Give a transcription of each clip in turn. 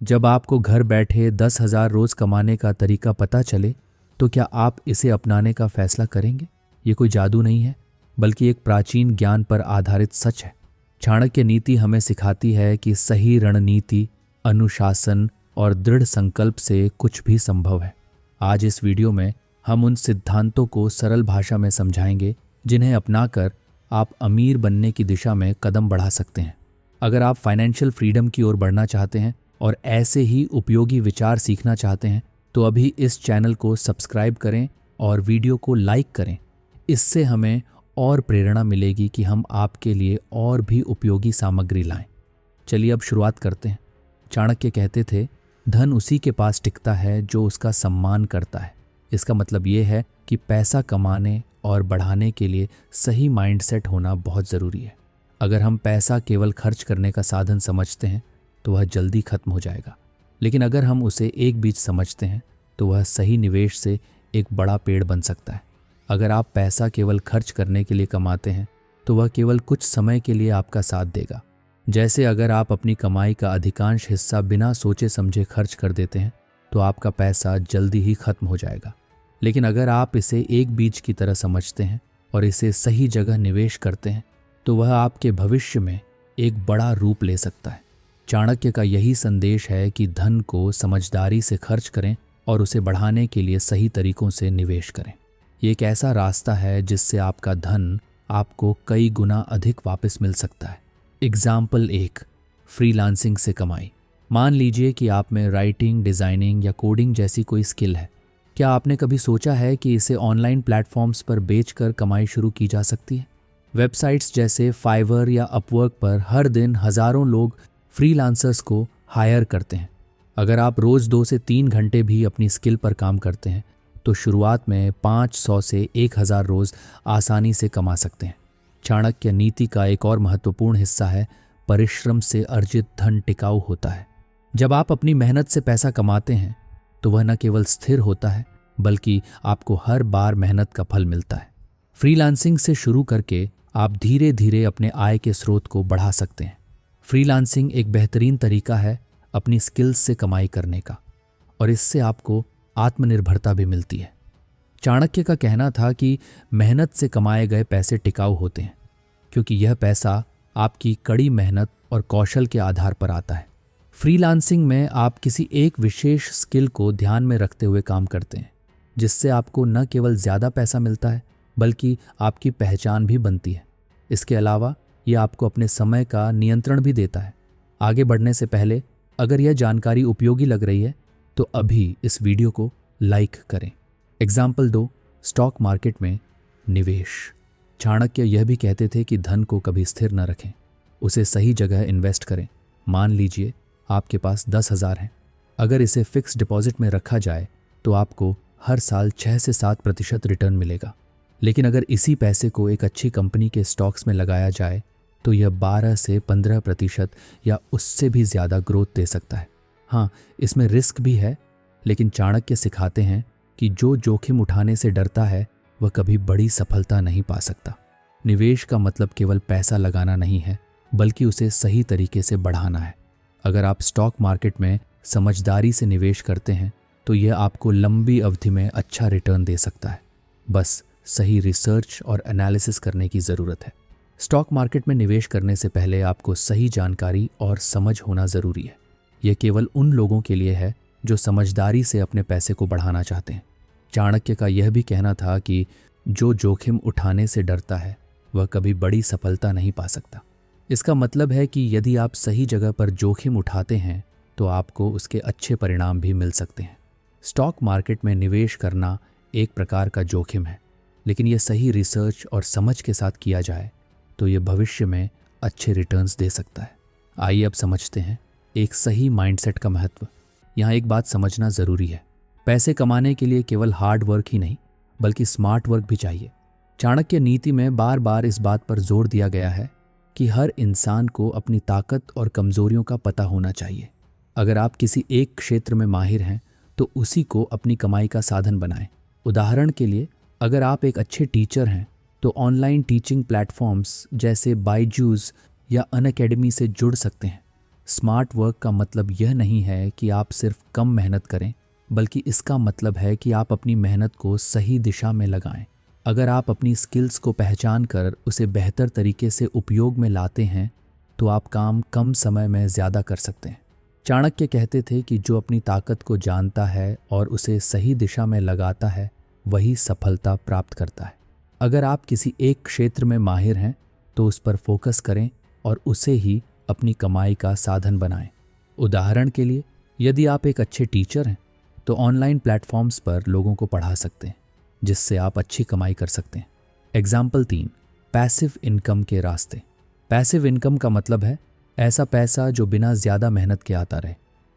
जब आपको घर बैठे 10,000 रोज कमाने का तरीका पता चले तो क्या आप इसे अपनाने का फैसला करेंगे? ये कोई जादू नहीं है, बल्कि एक प्राचीन ज्ञान पर आधारित सच है। चाणक्य नीति हमें सिखाती है कि सही रणनीति, अनुशासन और दृढ़ संकल्प से कुछ भी संभव है। आज इस वीडियो में हम उन सिद्धांतों को सरल भाषा में समझाएंगे जिन्हें अपनाकर आप अमीर बनने की दिशा में कदम बढ़ा सकते हैं। अगर आप फाइनेंशियल फ्रीडम की ओर बढ़ना चाहते हैं और ऐसे ही उपयोगी विचार सीखना चाहते हैं तो अभी इस चैनल को सब्सक्राइब करें और वीडियो को लाइक करें। इससे हमें और प्रेरणा मिलेगी कि हम आपके लिए और भी उपयोगी सामग्री लाएं। चलिए अब शुरुआत करते हैं। चाणक्य कहते थे, धन उसी के पास टिकता है जो उसका सम्मान करता है। इसका मतलब ये है कि पैसा कमाने और बढ़ाने के लिए सही माइंडसेट होना बहुत ज़रूरी है। अगर हम पैसा केवल खर्च करने का साधन समझते हैं तो वह जल्दी खत्म हो जाएगा, लेकिन अगर हम उसे एक बीज समझते हैं तो वह सही निवेश से एक बड़ा पेड़ बन सकता है। अगर आप पैसा केवल खर्च करने के लिए कमाते हैं तो वह केवल कुछ समय के लिए आपका साथ देगा। जैसे अगर आप अपनी कमाई का अधिकांश हिस्सा बिना सोचे समझे खर्च कर देते हैं तो आपका पैसा जल्दी ही खत्म हो जाएगा। लेकिन अगर आप इसे एक बीज की तरह समझते हैं और इसे सही जगह निवेश करते हैं तो वह आपके भविष्य में एक बड़ा रूप ले सकता है। चाणक्य का यही संदेश है कि धन को समझदारी से खर्च करें और उसे बढ़ाने के लिए सही तरीकों से निवेश करें। ये एक ऐसा रास्ता है जिससे आपका धन आपको कई गुना अधिक वापस मिल सकता है। एग्जाम्पल 1, फ्रीलांसिंग से कमाई। मान लीजिए कि आप में राइटिंग, डिज़ाइनिंग या कोडिंग जैसी कोई स्किल है। क्या आपने कभी सोचा है कि इसे ऑनलाइन प्लेटफॉर्म्स पर बेचकर कमाई शुरू की जा सकती है? वेबसाइट्स जैसे फाइवर या अपवर्क पर हर दिन हज़ारों लोग फ्रीलांसर्स को हायर करते हैं। अगर आप रोज़ 2 से 3 घंटे भी अपनी स्किल पर काम करते हैं तो शुरुआत में 500 से 1000 रोज़ आसानी से कमा सकते हैं। चाणक्य नीति का एक और महत्वपूर्ण हिस्सा है, परिश्रम से अर्जित धन टिकाऊ होता है। जब आप अपनी मेहनत से पैसा कमाते हैं तो वह न केवल स्थिर होता है बल्कि आपको हर बार मेहनत का फल मिलता है। फ्रीलांसिंग से शुरू करके आप धीरे धीरे अपने आय के स्रोत को बढ़ा सकते हैं। फ्रीलांसिंग एक बेहतरीन तरीका है अपनी स्किल्स से कमाई करने का और इससे आपको आत्मनिर्भरता भी मिलती है। चाणक्य का कहना था कि मेहनत से कमाए गए पैसे टिकाऊ होते हैं क्योंकि यह पैसा आपकी कड़ी मेहनत और कौशल के आधार पर आता है। फ्रीलांसिंग में आप किसी एक विशेष स्किल को ध्यान में रखते हुए काम करते हैं, जिससे आपको न केवल ज़्यादा पैसा मिलता है बल्कि आपकी पहचान भी बनती है। इसके अलावा यह आपको अपने समय का नियंत्रण भी देता है। आगे बढ़ने से पहले अगर यह जानकारी उपयोगी लग रही है तो अभी इस वीडियो को लाइक करें। एग्जाम्पल 2, स्टॉक मार्केट में निवेश। चाणक्य यह भी कहते थे कि धन को कभी स्थिर न रखें, उसे सही जगह इन्वेस्ट करें। मान लीजिए आपके पास 10,000 हैं। अगर इसे फिक्स डिपॉजिट में रखा जाए तो आपको हर साल 6 से 7% रिटर्न मिलेगा। लेकिन अगर इसी पैसे को एक अच्छी कंपनी के स्टॉक्स में लगाया जाए तो यह 12 से 15% या उससे भी ज़्यादा ग्रोथ दे सकता है। हाँ, इसमें रिस्क भी है, लेकिन चाणक्य सिखाते हैं कि जो जोखिम उठाने से डरता है वह कभी बड़ी सफलता नहीं पा सकता। निवेश का मतलब केवल पैसा लगाना नहीं है बल्कि उसे सही तरीके से बढ़ाना है। अगर आप स्टॉक मार्केट में समझदारी से निवेश करते हैं तो यह आपको लंबी अवधि में अच्छा रिटर्न दे सकता है। बस सही रिसर्च और एनालिसिस करने की ज़रूरत है। स्टॉक मार्केट में निवेश करने से पहले आपको सही जानकारी और समझ होना ज़रूरी है। यह केवल उन लोगों के लिए है जो समझदारी से अपने पैसे को बढ़ाना चाहते हैं। चाणक्य का यह भी कहना था कि जो जोखिम उठाने से डरता है वह कभी बड़ी सफलता नहीं पा सकता। इसका मतलब है कि यदि आप सही जगह पर जोखिम उठाते हैं तो आपको उसके अच्छे परिणाम भी मिल सकते हैं। स्टॉक मार्केट में निवेश करना एक प्रकार का जोखिम है, लेकिन यह सही रिसर्च और समझ के साथ किया जाए तो यह भविष्य में अच्छे रिटर्न्स दे सकता है। आइए अब समझते हैं एक सही माइंडसेट का महत्व। यहाँ एक बात समझना ज़रूरी है, पैसे कमाने के लिए केवल हार्ड वर्क ही नहीं बल्कि स्मार्ट वर्क भी चाहिए। चाणक्य नीति में बार बार इस बात पर जोर दिया गया है कि हर इंसान को अपनी ताकत और कमज़ोरियों का पता होना चाहिए। अगर आप किसी एक क्षेत्र में माहिर हैं तो उसी को अपनी कमाई का साधन बनाएं। उदाहरण के लिए, अगर आप एक अच्छे टीचर हैं तो ऑनलाइन टीचिंग प्लेटफॉर्म्स जैसे बायजूस या अनअकैडमी से जुड़ सकते हैं। स्मार्ट वर्क का मतलब यह नहीं है कि आप सिर्फ कम मेहनत करें, बल्कि इसका मतलब है कि आप अपनी मेहनत को सही दिशा में लगाएं। अगर आप अपनी स्किल्स को पहचान कर उसे बेहतर तरीके से उपयोग में लाते हैं तो आप काम कम समय में ज़्यादा कर सकते हैं। चाणक्य कहते थे कि जो अपनी ताकत को जानता है और उसे सही दिशा में लगाता है वही सफलता प्राप्त करता है। अगर आप किसी एक क्षेत्र में माहिर हैं तो उस पर फोकस करें और उसे ही अपनी कमाई का साधन बनाएं। उदाहरण के लिए, यदि आप एक अच्छे टीचर हैं तो ऑनलाइन प्लेटफॉर्म्स पर लोगों को पढ़ा सकते हैं, जिससे आप अच्छी कमाई कर सकते हैं। एग्जाम्पल 3, पैसिव इनकम के रास्ते। पैसिव इनकम का मतलब है ऐसा पैसा जो बिना ज़्यादा मेहनत के आता रहे।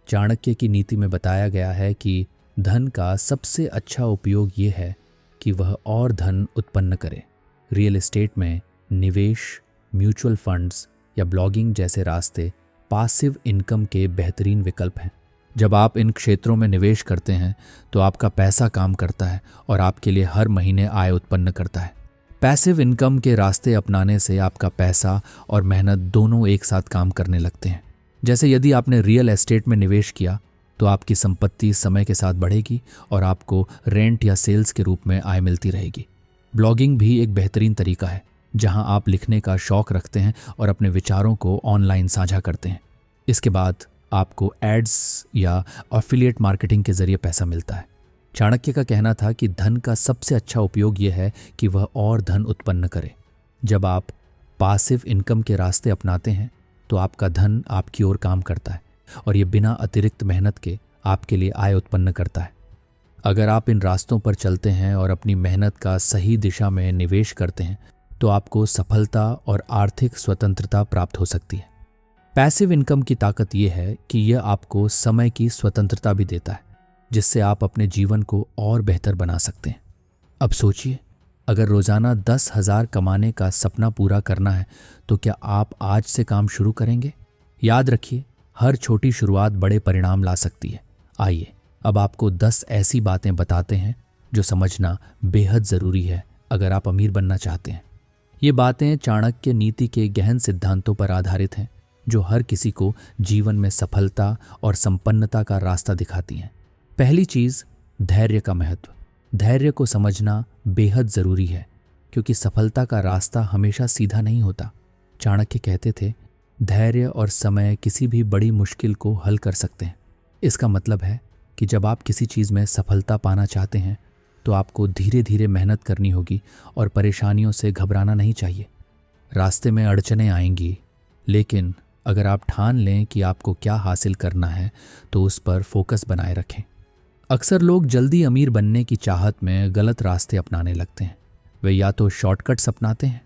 चाणक्य की नीति में बताया गया है कि धन का सबसे अच्छा उपयोग ये है कि वह और धन उत्पन्न करे। रियल एस्टेट में निवेश, म्यूचुअल फंड्स या ब्लॉगिंग जैसे रास्ते पासिव इनकम के बेहतरीन विकल्प हैं। जब आप इन क्षेत्रों में निवेश करते हैं तो आपका पैसा काम करता है और आपके लिए हर महीने आय उत्पन्न करता है। पैसिव इनकम के रास्ते अपनाने से आपका पैसा और मेहनत दोनों एक साथ काम करने लगते हैं। जैसे यदि आपने रियल एस्टेट में निवेश किया तो आपकी संपत्ति समय के साथ बढ़ेगी और आपको रेंट या सेल्स के रूप में आय मिलती रहेगी। ब्लॉगिंग भी एक बेहतरीन तरीका है जहां आप लिखने का शौक रखते हैं और अपने विचारों को ऑनलाइन साझा करते हैं। इसके बाद आपको एड्स या एफिलिएट मार्केटिंग के जरिए पैसा मिलता है। चाणक्य का कहना था कि धन का सबसे अच्छा उपयोग यह है कि वह और धन उत्पन्न करे। जब आप पासिव इनकम के रास्ते अपनाते हैं तो आपका धन आपकी ओर काम करता है और ये बिना अतिरिक्त मेहनत के आपके लिए आय उत्पन्न करता है। अगर आप इन रास्तों पर चलते हैं और अपनी मेहनत का सही दिशा में निवेश करते हैं तो आपको सफलता और आर्थिक स्वतंत्रता प्राप्त हो सकती है। पैसिव इनकम की ताकत यह है कि यह आपको समय की स्वतंत्रता भी देता है, जिससे आप अपने जीवन को और बेहतर बना सकते हैं। अब सोचिए, अगर रोजाना 10,000 कमाने का सपना पूरा करना है तो क्या आप आज से काम शुरू करेंगे? याद रखिए, हर छोटी शुरुआत बड़े परिणाम ला सकती है। आइए अब आपको 10 ऐसी बातें बताते हैं जो समझना बेहद ज़रूरी है अगर आप अमीर बनना चाहते हैं। ये बातें चाणक्य नीति के गहन सिद्धांतों पर आधारित हैं जो हर किसी को जीवन में सफलता और संपन्नता का रास्ता दिखाती हैं। पहली चीज़, धैर्य का महत्व। धैर्य को समझना बेहद ज़रूरी है क्योंकि सफलता का रास्ता हमेशा सीधा नहीं होता। चाणक्य कहते थे, धैर्य और समय किसी भी बड़ी मुश्किल को हल कर सकते हैं। इसका मतलब है कि जब आप किसी चीज़ में सफलता पाना चाहते हैं तो आपको धीरे धीरे मेहनत करनी होगी और परेशानियों से घबराना नहीं चाहिए। रास्ते में अड़चनें आएंगी, लेकिन अगर आप ठान लें कि आपको क्या हासिल करना है तो उस पर फोकस बनाए रखें। अक्सर लोग जल्दी अमीर बनने की चाहत में गलत रास्ते अपनाने लगते हैं। वे या तो शॉर्टकट्स अपनाते हैं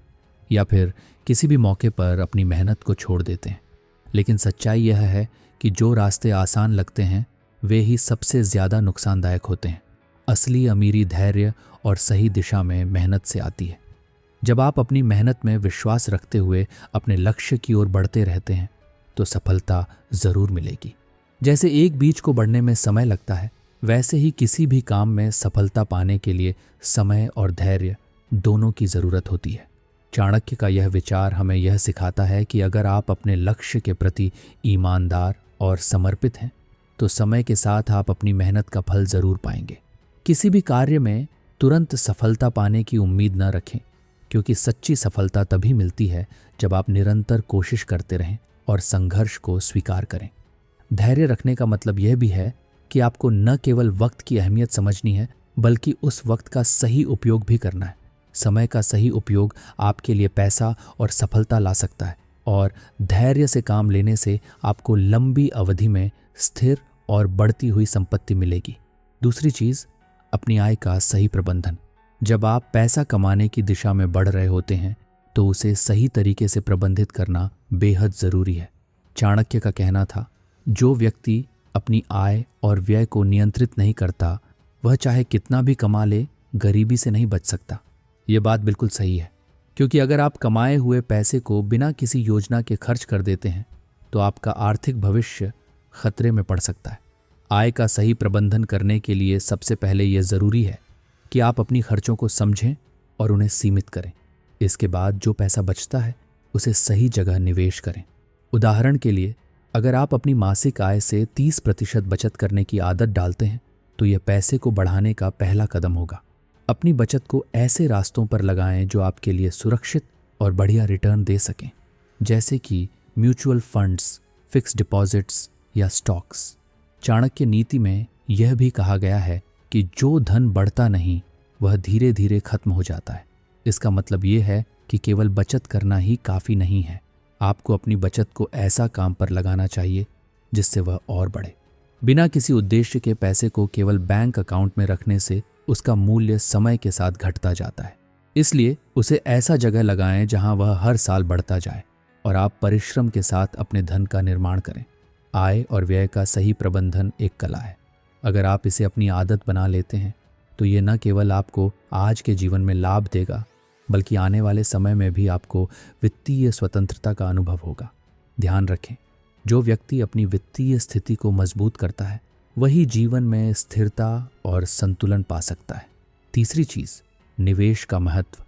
या फिर किसी भी मौके पर अपनी मेहनत को छोड़ देते हैं। लेकिन सच्चाई यह है कि जो रास्ते आसान लगते हैं वे ही सबसे ज़्यादा नुकसानदायक होते हैं। असली अमीरी धैर्य और सही दिशा में मेहनत से आती है। जब आप अपनी मेहनत में विश्वास रखते हुए अपने लक्ष्य की ओर बढ़ते रहते हैं तो सफलता ज़रूर मिलेगी। जैसे एक बीज को बढ़ने में समय लगता है, वैसे ही किसी भी काम में सफलता पाने के लिए समय और धैर्य दोनों की ज़रूरत होती है। चाणक्य का यह विचार हमें यह सिखाता है कि अगर आप अपने लक्ष्य के प्रति ईमानदार और समर्पित हैं तो समय के साथ आप अपनी मेहनत का फल ज़रूर पाएंगे। किसी भी कार्य में तुरंत सफलता पाने की उम्मीद न रखें, क्योंकि सच्ची सफलता तभी मिलती है जब आप निरंतर कोशिश करते रहें और संघर्ष को स्वीकार करें। धैर्य रखने का मतलब यह भी है कि आपको न केवल वक्त की अहमियत समझनी है, बल्कि उस वक्त का सही उपयोग भी करना है। समय का सही उपयोग आपके लिए पैसा और सफलता ला सकता है, और धैर्य से काम लेने से आपको लंबी अवधि में स्थिर और बढ़ती हुई संपत्ति मिलेगी। दूसरी चीज़, अपनी आय का सही प्रबंधन। जब आप पैसा कमाने की दिशा में बढ़ रहे होते हैं तो उसे सही तरीके से प्रबंधित करना बेहद ज़रूरी है। चाणक्य का कहना था, जो व्यक्ति अपनी आय और व्यय को नियंत्रित नहीं करता वह चाहे कितना भी कमा ले, गरीबी से नहीं बच सकता। ये बात बिल्कुल सही है, क्योंकि अगर आप कमाए हुए पैसे को बिना किसी योजना के खर्च कर देते हैं तो आपका आर्थिक भविष्य खतरे में पड़ सकता है। आय का सही प्रबंधन करने के लिए सबसे पहले यह ज़रूरी है कि आप अपनी खर्चों को समझें और उन्हें सीमित करें। इसके बाद जो पैसा बचता है उसे सही जगह निवेश करें। उदाहरण के लिए, अगर आप अपनी मासिक आय से 30% बचत करने की आदत डालते हैं तो यह पैसे को बढ़ाने का पहला कदम होगा। अपनी बचत को ऐसे रास्तों पर लगाएं जो आपके लिए सुरक्षित और बढ़िया रिटर्न दे सकें, जैसे कि म्यूचुअल फंड्स, फिक्स डिपॉजिट्स या स्टॉक्स। चाणक्य नीति में यह भी कहा गया है कि जो धन बढ़ता नहीं वह धीरे धीरे खत्म हो जाता है। इसका मतलब ये है कि केवल बचत करना ही काफ़ी नहीं है, आपको अपनी बचत को ऐसा काम पर लगाना चाहिए जिससे वह और बढ़े। बिना किसी उद्देश्य के पैसे को केवल बैंक अकाउंट में रखने से उसका मूल्य समय के साथ घटता जाता है। इसलिए उसे ऐसा जगह लगाएं जहां वह हर साल बढ़ता जाए और आप परिश्रम के साथ अपने धन का निर्माण करें। आय और व्यय का सही प्रबंधन एक कला है। अगर आप इसे अपनी आदत बना लेते हैं तो ये न केवल आपको आज के जीवन में लाभ देगा, बल्कि आने वाले समय में भी आपको वित्तीय स्वतंत्रता का अनुभव होगा। ध्यान रखें, जो व्यक्ति अपनी वित्तीय स्थिति को मजबूत करता है वही जीवन में स्थिरता और संतुलन पा सकता है। तीसरी चीज, निवेश का महत्व।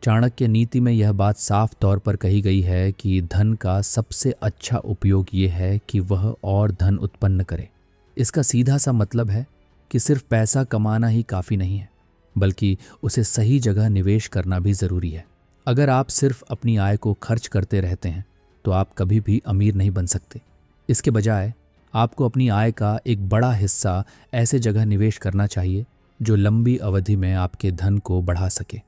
चाणक्य नीति में यह बात साफ तौर पर कही गई है कि धन का सबसे अच्छा उपयोग ये है कि वह और धन उत्पन्न करे। इसका सीधा सा मतलब है कि सिर्फ पैसा कमाना ही काफ़ी नहीं है, बल्कि उसे सही जगह निवेश करना भी ज़रूरी है। अगर आप सिर्फ अपनी आय को खर्च करते रहते हैं तो आप कभी भी अमीर नहीं बन सकते। इसके बजाय आपको अपनी आय का एक बड़ा हिस्सा ऐसे जगह निवेश करना चाहिए जो लंबी अवधि में आपके धन को बढ़ा सके।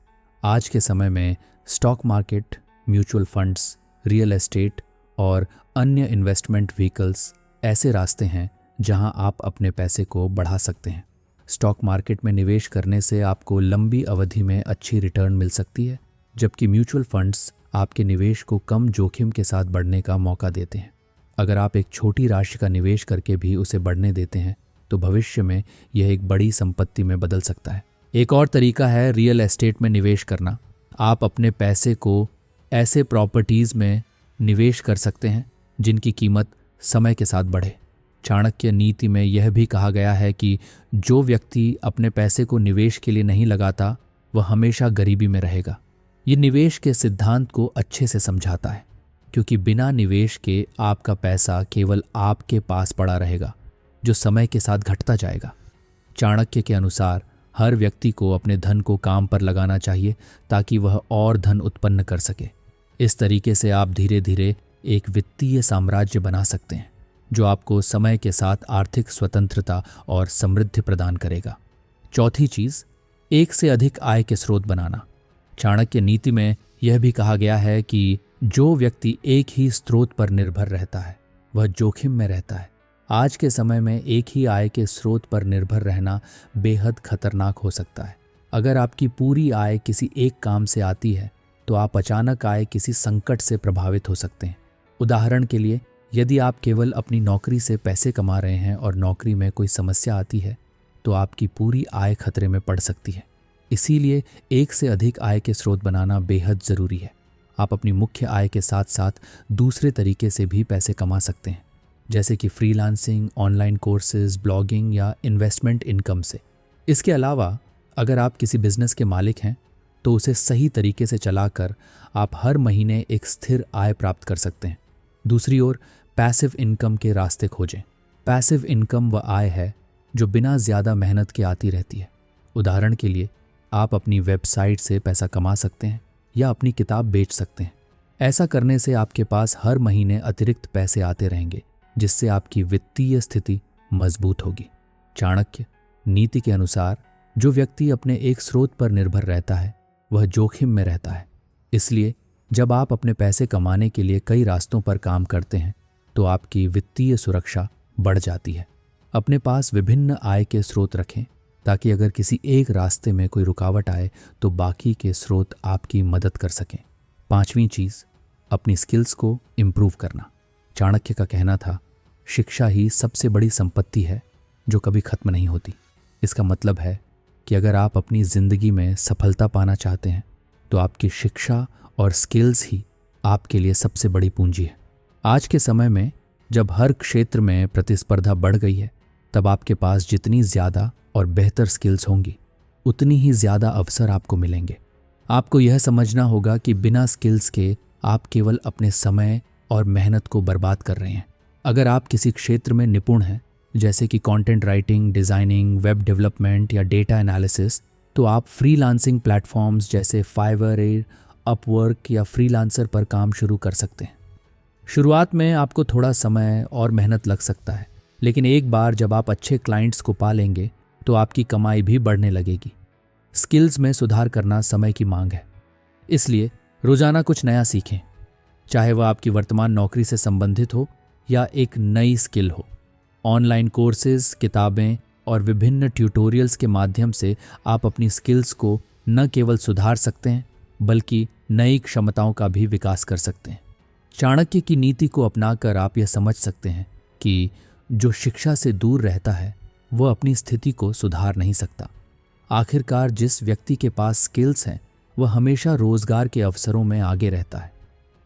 आज के समय में stock market, mutual funds, real estate और अन्य इन्वेस्टमेंट व्हीकल्स ऐसे रास्ते हैं जहां आप अपने पैसे को बढ़ा सकते हैं। स्टॉक मार्केट में निवेश करने से आपको लंबी अवधि में अच्छी रिटर्न मिल सकती है, जबकि म्यूचुअल फंड्स आपके निवेश को कम जोखिम के साथ बढ़ने का मौका देते हैं। अगर आप एक छोटी राशि का निवेश करके भी उसे बढ़ने देते हैं तो भविष्य में यह एक बड़ी संपत्ति में बदल सकता है। एक और तरीका है रियल एस्टेट में निवेश करना। आप अपने पैसे को ऐसे प्रॉपर्टीज़ में निवेश कर सकते हैं जिनकी कीमत समय के साथ बढ़े। चाणक्य नीति में यह भी कहा गया है कि जो व्यक्ति अपने पैसे को निवेश के लिए नहीं लगाता वह हमेशा गरीबी में रहेगा। ये निवेश के सिद्धांत को अच्छे से समझाता है, क्योंकि बिना निवेश के आपका पैसा केवल आपके पास पड़ा रहेगा, जो समय के साथ घटता जाएगा। चाणक्य के अनुसार हर व्यक्ति को अपने धन को काम पर लगाना चाहिए ताकि वह और धन उत्पन्न कर सके। इस तरीके से आप धीरे धीरे एक वित्तीय साम्राज्य बना सकते हैं जो आपको समय के साथ आर्थिक स्वतंत्रता और समृद्धि प्रदान करेगा। चौथी चीज, एक से अधिक आय के स्रोत बनाना। चाणक्य नीति में यह भी कहा गया है कि जो व्यक्ति एक ही स्रोत पर निर्भर रहता है वह जोखिम में रहता है। आज के समय में एक ही आय के स्रोत पर निर्भर रहना बेहद खतरनाक हो सकता है। अगर आपकी पूरी आय किसी एक काम से आती है तो आप अचानक आए किसी संकट से प्रभावित हो सकते हैं। उदाहरण के लिए, यदि आप केवल अपनी नौकरी से पैसे कमा रहे हैं और नौकरी में कोई समस्या आती है तो आपकी पूरी आय खतरे में पड़ सकती है। इसीलिए एक से अधिक आय के स्रोत बनाना बेहद ज़रूरी है। आप अपनी मुख्य आय के साथ साथ दूसरे तरीके से भी पैसे कमा सकते हैं, जैसे कि फ्रीलांसिंग, ऑनलाइन कोर्सेज, ब्लॉगिंग या इन्वेस्टमेंट इनकम से। इसके अलावा अगर आप किसी बिजनेस के मालिक हैं तो उसे सही तरीके से चलाकर आप हर महीने एक स्थिर आय प्राप्त कर सकते हैं। दूसरी ओर पैसिव इनकम के रास्ते खोजें। पैसिव इनकम वह आय है जो बिना ज़्यादा मेहनत के आती रहती है। उदाहरण के लिए, आप अपनी वेबसाइट से पैसा कमा सकते हैं या अपनी किताब बेच सकते हैं। ऐसा करने से आपके पास हर महीने अतिरिक्त पैसे आते रहेंगे, जिससे आपकी वित्तीय स्थिति मजबूत होगी। चाणक्य नीति के अनुसार जो व्यक्ति अपने एक स्रोत पर निर्भर रहता है वह जोखिम में रहता है। इसलिए जब आप अपने पैसे कमाने के लिए कई रास्तों पर काम करते हैं तो आपकी वित्तीय सुरक्षा बढ़ जाती है। अपने पास विभिन्न आय के स्रोत रखें ताकि अगर किसी एक रास्ते में कोई रुकावट आए तो बाकी के स्रोत आपकी मदद कर सकें। पांचवी चीज़, अपनी स्किल्स को इम्प्रूव करना। चाणक्य का कहना था, शिक्षा ही सबसे बड़ी संपत्ति है जो कभी खत्म नहीं होती। इसका मतलब है कि अगर आप अपनी ज़िंदगी में सफलता पाना चाहते हैं तो आपकी शिक्षा और स्किल्स ही आपके लिए सबसे बड़ी पूंजी है। आज के समय में जब हर क्षेत्र में प्रतिस्पर्धा बढ़ गई है, तब आपके पास जितनी ज़्यादा और बेहतर स्किल्स होंगी उतनी ही ज़्यादा अवसर आपको मिलेंगे। आपको यह समझना होगा कि बिना स्किल्स के आप केवल अपने समय और मेहनत को बर्बाद कर रहे हैं। अगर आप किसी क्षेत्र में निपुण हैं, जैसे कि content writing, designing, web development या डेटा एनालिसिस, तो आप फ्रीलांसिंग प्लेटफॉर्म्स जैसे फाइवर, अपवर्क या फ्रीलांसर पर काम शुरू कर सकते हैं। शुरुआत में आपको थोड़ा समय और मेहनत लग सकता है, लेकिन एक बार जब आप अच्छे क्लाइंट्स को पा लेंगे तो आपकी कमाई भी बढ़ने लगेगी। स्किल्स में सुधार करना समय की मांग है, इसलिए रोजाना कुछ नया सीखें, चाहे वह आपकी वर्तमान नौकरी से संबंधित हो या एक नई स्किल हो। ऑनलाइन कोर्सेज, किताबें और विभिन्न ट्यूटोरियल्स के माध्यम से आप अपनी स्किल्स को न केवल सुधार सकते हैं बल्कि नई क्षमताओं का भी विकास कर सकते हैं। चाणक्य की नीति को अपनाकर आप यह समझ सकते हैं कि जो शिक्षा से दूर रहता है वह अपनी स्थिति को सुधार नहीं सकता। आखिरकार जिस व्यक्ति के पास स्किल्स हैं वह हमेशा रोजगार के अवसरों में आगे रहता है।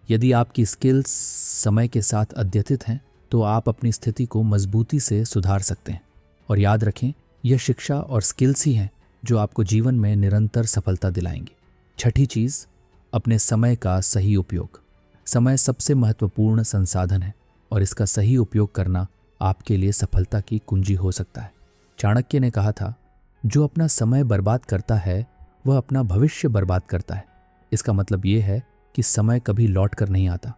यदि आपकी स्किल्स समय के साथ अद्यतित हैं तो आप अपनी स्थिति को मजबूती से सुधार सकते हैं। और याद रखें, यह शिक्षा और स्किल्स ही हैं जो आपको जीवन में निरंतर सफलता दिलाएंगी। छठी चीज, अपने समय का सही उपयोग। समय सबसे महत्वपूर्ण संसाधन है और इसका सही उपयोग करना आपके लिए सफलता की कुंजी हो सकता है। चाणक्य ने कहा था, जो अपना समय बर्बाद करता है वह अपना भविष्य बर्बाद करता है। इसका मतलब ये है कि समय कभी लौट कर नहीं आता।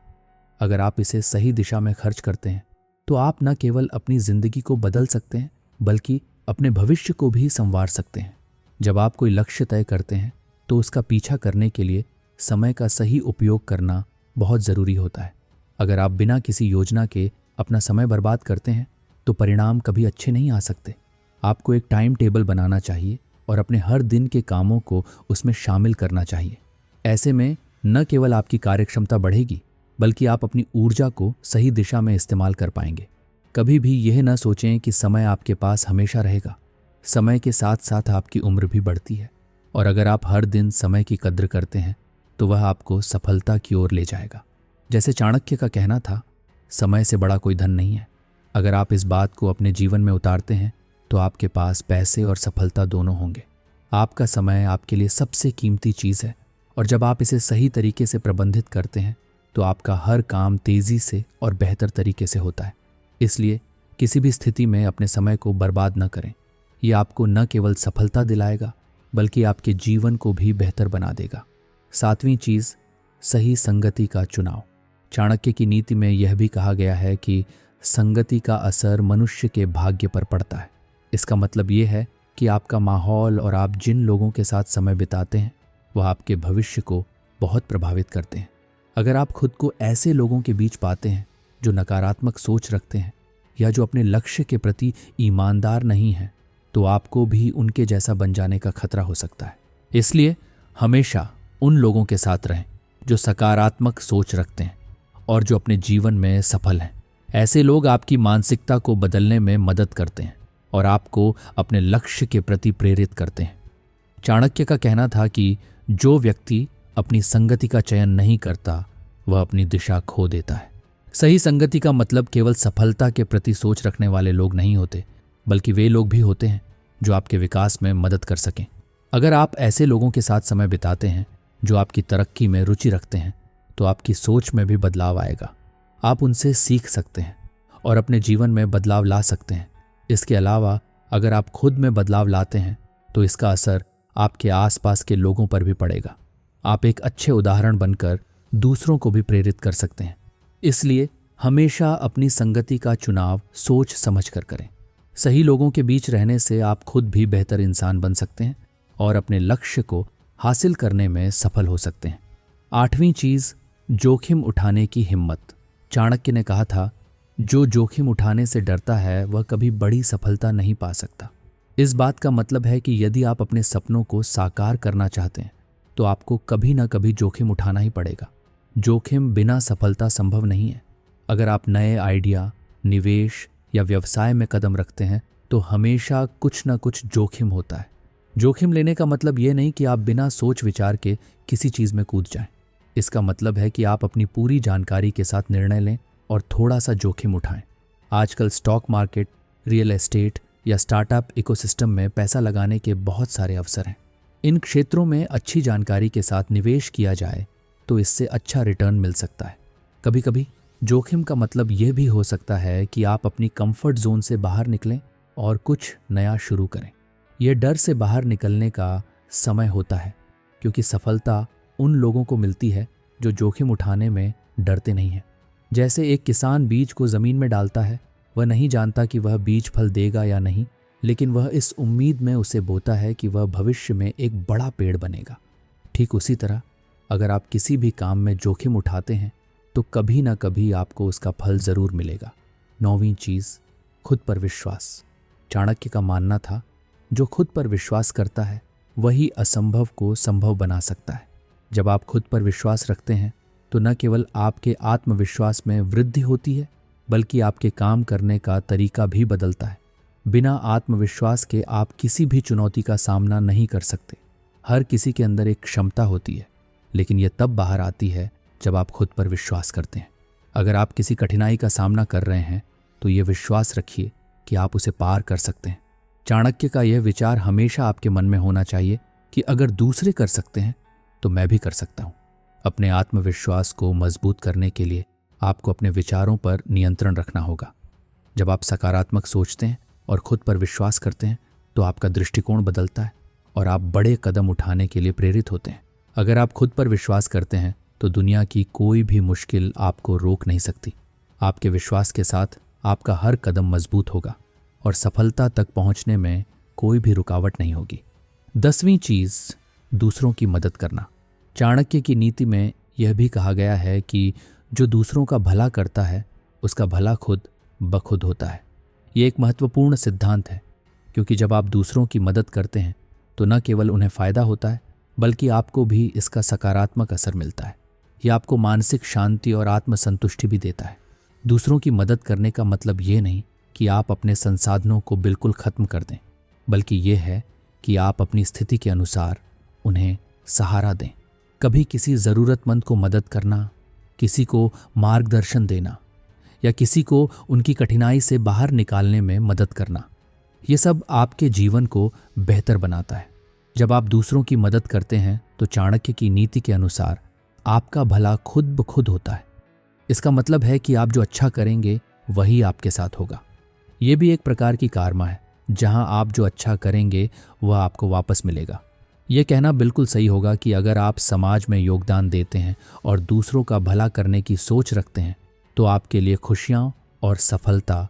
अगर आप इसे सही दिशा में खर्च करते हैं तो आप न केवल अपनी जिंदगी को बदल सकते हैं बल्कि अपने भविष्य को भी संवार सकते हैं। जब आप कोई लक्ष्य तय करते हैं तो उसका पीछा करने के लिए समय का सही उपयोग करना बहुत ज़रूरी होता है। अगर आप बिना किसी योजना के अपना समय बर्बाद करते हैं तो परिणाम कभी अच्छे नहीं आ सकते। आपको एक टाइम टेबल बनाना चाहिए और अपने हर दिन के कामों को उसमें शामिल करना चाहिए। ऐसे में न केवल आपकी कार्यक्षमता बढ़ेगी बल्कि आप अपनी ऊर्जा को सही दिशा में इस्तेमाल कर पाएंगे। कभी भी यह न सोचें कि समय आपके पास हमेशा रहेगा। समय के साथ साथ आपकी उम्र भी बढ़ती है और अगर आप हर दिन समय की कद्र करते हैं तो वह आपको सफलता की ओर ले जाएगा। जैसे चाणक्य का कहना था, समय से बड़ा कोई धन नहीं है। अगर आप इस बात को अपने जीवन में उतारते हैं तो आपके पास पैसे और सफलता दोनों होंगे। आपका समय आपके लिए सबसे कीमती चीज़ है और जब आप इसे सही तरीके से प्रबंधित करते हैं तो आपका हर काम तेज़ी से और बेहतर तरीके से होता है। इसलिए किसी भी स्थिति में अपने समय को बर्बाद न करें। ये आपको न केवल सफलता दिलाएगा बल्कि आपके जीवन को भी बेहतर बना देगा। सातवीं चीज़, सही संगति का चुनाव। चाणक्य की नीति में यह भी कहा गया है कि संगति का असर मनुष्य के भाग्य पर पड़ता है। इसका मतलब ये है कि आपका माहौल और आप जिन लोगों के साथ समय बिताते हैं वह आपके भविष्य को बहुत प्रभावित करते हैं। अगर आप खुद को ऐसे लोगों के बीच पाते हैं जो नकारात्मक सोच रखते हैं या जो अपने लक्ष्य के प्रति ईमानदार नहीं हैं, तो आपको भी उनके जैसा बन जाने का खतरा हो सकता है। इसलिए हमेशा उन लोगों के साथ रहें जो सकारात्मक सोच रखते हैं और जो अपने जीवन में सफल हैं। ऐसे लोग आपकी मानसिकता को बदलने में मदद करते हैं और आपको अपने लक्ष्य के प्रति प्रेरित करते हैं। चाणक्य का कहना था कि जो व्यक्ति अपनी संगति का चयन नहीं करता वह अपनी दिशा खो देता है। सही संगति का मतलब केवल सफलता के प्रति सोच रखने वाले लोग नहीं होते बल्कि वे लोग भी होते हैं जो आपके विकास में मदद कर सकें। अगर आप ऐसे लोगों के साथ समय बिताते हैं जो आपकी तरक्की में रुचि रखते हैं तो आपकी सोच में भी बदलाव आएगा। आप उनसे सीख सकते हैं और अपने जीवन में बदलाव ला सकते हैं। इसके अलावा अगर आप खुद में बदलाव लाते हैं तो इसका असर आपके आसपास के लोगों पर भी पड़ेगा। आप एक अच्छे उदाहरण बनकर दूसरों को भी प्रेरित कर सकते हैं। इसलिए हमेशा अपनी संगति का चुनाव सोच समझकर करें। सही लोगों के बीच रहने से आप खुद भी बेहतर इंसान बन सकते हैं और अपने लक्ष्य को हासिल करने में सफल हो सकते हैं। आठवीं चीज, जोखिम उठाने की हिम्मत। चाणक्य ने कहा था, जो जोखिम उठाने से डरता है वह कभी बड़ी सफलता नहीं पा सकता। इस बात का मतलब है कि यदि आप अपने सपनों को साकार करना चाहते हैं तो आपको कभी ना कभी जोखिम उठाना ही पड़ेगा। जोखिम बिना सफलता संभव नहीं है। अगर आप नए आइडिया, निवेश या व्यवसाय में कदम रखते हैं तो हमेशा कुछ ना कुछ जोखिम होता है। जोखिम लेने का मतलब ये नहीं कि आप बिना सोच विचार के किसी चीज़ में कूद जाएं। इसका मतलब है कि आप अपनी पूरी जानकारी के साथ निर्णय लें और थोड़ा सा जोखिम उठाएं। आजकल स्टॉक मार्केट, रियल एस्टेट या स्टार्टअप इकोसिस्टम में पैसा लगाने के बहुत सारे अवसर हैं। इन क्षेत्रों में अच्छी जानकारी के साथ निवेश किया जाए तो इससे अच्छा रिटर्न मिल सकता है। कभी कभी जोखिम का मतलब यह भी हो सकता है कि आप अपनी कंफर्ट जोन से बाहर निकलें और कुछ नया शुरू करें। यह डर से बाहर निकलने का समय होता है, क्योंकि सफलता उन लोगों को मिलती है जो जोखिम उठाने में डरते नहीं हैं। जैसे एक किसान बीज को जमीन में डालता है, वह नहीं जानता कि वह बीज फल देगा या नहीं, लेकिन वह इस उम्मीद में उसे बोता है कि वह भविष्य में एक बड़ा पेड़ बनेगा। ठीक उसी तरह अगर आप किसी भी काम में जोखिम उठाते हैं तो कभी ना कभी आपको उसका फल जरूर मिलेगा। 9वीं चीज, खुद पर विश्वास। चाणक्य का मानना था, जो खुद पर विश्वास करता है वही असंभव को संभव बना सकता है। जब आप खुद पर विश्वास रखते हैं तो न केवल आपके आत्मविश्वास में वृद्धि होती है, बल्कि आपके काम करने का तरीका भी बदलता है। बिना आत्मविश्वास के आप किसी भी चुनौती का सामना नहीं कर सकते। हर किसी के अंदर एक क्षमता होती है, लेकिन यह तब बाहर आती है जब आप खुद पर विश्वास करते हैं। अगर आप किसी कठिनाई का सामना कर रहे हैं तो यह विश्वास रखिए कि आप उसे पार कर सकते हैं। चाणक्य का यह विचार हमेशा आपके मन में होना चाहिए कि अगर दूसरे कर सकते हैं तो मैं भी कर सकता हूं। अपने आत्मविश्वास को मजबूत करने के लिए आपको अपने विचारों पर नियंत्रण रखना होगा। जब आप सकारात्मक सोचते हैं और खुद पर विश्वास करते हैं तो आपका दृष्टिकोण बदलता है और आप बड़े कदम उठाने के लिए प्रेरित होते हैं। अगर आप खुद पर विश्वास करते हैं तो दुनिया की कोई भी मुश्किल आपको रोक नहीं सकती। आपके विश्वास के साथ आपका हर कदम मजबूत होगा और सफलता तक पहुंचने में कोई भी रुकावट नहीं होगी। 10वीं चीज, दूसरों की मदद करना। चाणक्य की नीति में यह भी कहा गया है कि जो दूसरों का भला करता है उसका भला खुद बखुद होता है। यह एक महत्वपूर्ण सिद्धांत है, क्योंकि जब आप दूसरों की मदद करते हैं तो न केवल उन्हें फायदा होता है, बल्कि आपको भी इसका सकारात्मक असर मिलता है। यह आपको मानसिक शांति और आत्मसंतुष्टि भी देता है। दूसरों की मदद करने का मतलब ये नहीं कि आप अपने संसाधनों को बिल्कुल खत्म कर दें, बल्कि यह है कि आप अपनी स्थिति के अनुसार उन्हें सहारा दें। कभी किसी ज़रूरतमंद को मदद करना, किसी को मार्गदर्शन देना या किसी को उनकी कठिनाई से बाहर निकालने में मदद करना, ये सब आपके जीवन को बेहतर बनाता है। जब आप दूसरों की मदद करते हैं तो चाणक्य की नीति के अनुसार आपका भला खुद ब खुद होता है। इसका मतलब है कि आप जो अच्छा करेंगे वही आपके साथ होगा। ये भी एक प्रकार की कार्मा है, जहां आप जो अच्छा करेंगे वह आपको वापस मिलेगा। यह कहना बिल्कुल सही होगा कि अगर आप समाज में योगदान देते हैं और दूसरों का भला करने की सोच रखते हैं तो आपके लिए खुशियां और सफलता